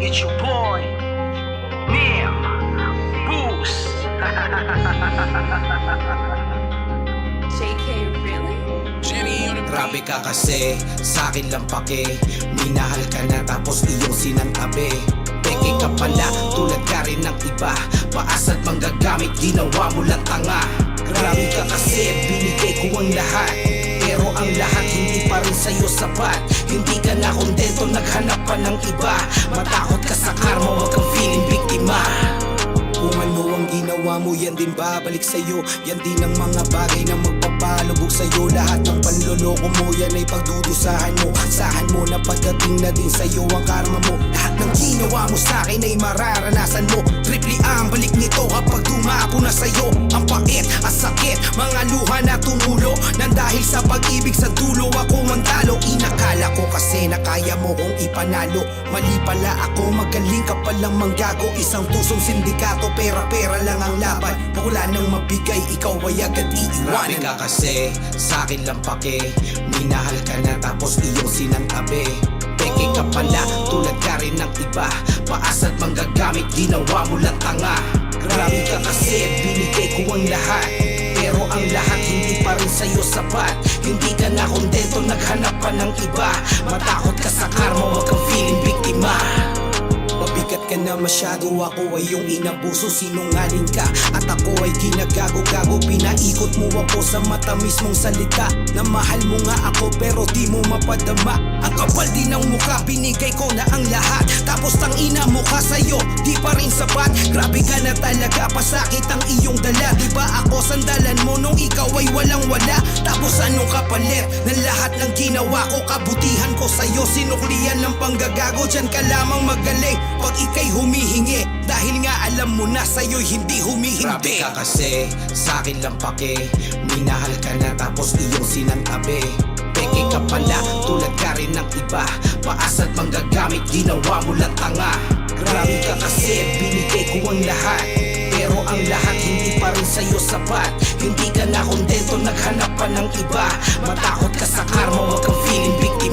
It's your boy, Neil Boost. JK, really? Grabe ka kasi, sa'kin lang pake. Minahal ka na tapos iyong sinantabi. Peke ka pala, tulad ka rin ng iba. Paas at manggagamit, ginawa mo lang tanga. Grabe ka kasi, binigay ko ang lahat. Pero ang lahat hindi pa rin sa'yo sapat. Hindi ka na kontento, naghanap pa ng iba. Matakot ka sa karma, wag kang feeling biktima. Kung ano ang ginawa mo, yan din babalik sa'yo. Yan din ang mga bagay na magpapalubog sa'yo. Lahat ng panloloko mo, yan ay pagdudusahan mo. Sahan mo na pagdating na din sa'yo ang karma mo. Lahat ng ginawa mo sa'kin ay mararanasan mo. Triple ang balik nito kapag dumapo na sa'yo. Ang pait, ang sakit, mga luha na tumulo. Nang dahil sa pag-ibig sa dulo, ako ang talo. Inakala ko kasi na kaya mo kong ipanalo. Mali pala ako, magaling ka palang manggago. Isang tusong sindikato, pera-pera lang ang laban. Wala nang mabigay, ikaw ay agad iiwanan. Grabe ka kasi, sa'kin lang pake. Minahal ka na tapos iyong sinantabi. Peke ka pala, tulad ka rin ng iba. Paas at manggagamit, ginawa mo lang tanga. Grabe ka kasi, binigay ko ang lahat. Pero ang lahat hindi pa rin sa'yo sapat. Hindi ka na kontento, naghanap pa ng iba. Matakot ka sa karma, wag kang feeling biktima. Mabigat ka na masyado, ako ay yung inabuso. Sinungaling ka at ako ay ginagago-gago. Pinaikot mo ako sa matamis mong salita. Na mahal mo nga ako pero di mo mapadama. Ang kapal din ng mukha, binigay ko na ang lahat. Tapos tang ina mukha sa'yo, di pa rin sapat. Grabe ka na talaga, pasakit ang iyong dala. Di ba ako sandalan mo nung ikaw ay walang wala? Tapos anong kapalit ng lahat ng ginawa ko? Kabutihan ko sa'yo, sinuklian ng panggagago. Diyan ka lamang magaling pag ika'y humihingi. Dahil nga alam mo na sa'yo'y hindi humihindi. Grabe ka kasi, sa'kin lang pake. Minahal ka na tapos iyong sinantabi. Peke ka pala, tulad ka rin ng iba. Paas at manggagamit, ginawa mo lang tanga. Grabe ka kasi, binigay ko ang lahat. Pero ang lahat hindi pa rin sa'yo sapat. Hindi ka na kontento, naghanap pa ng iba. Matakot ka sa karma, wag kang feeling biktima.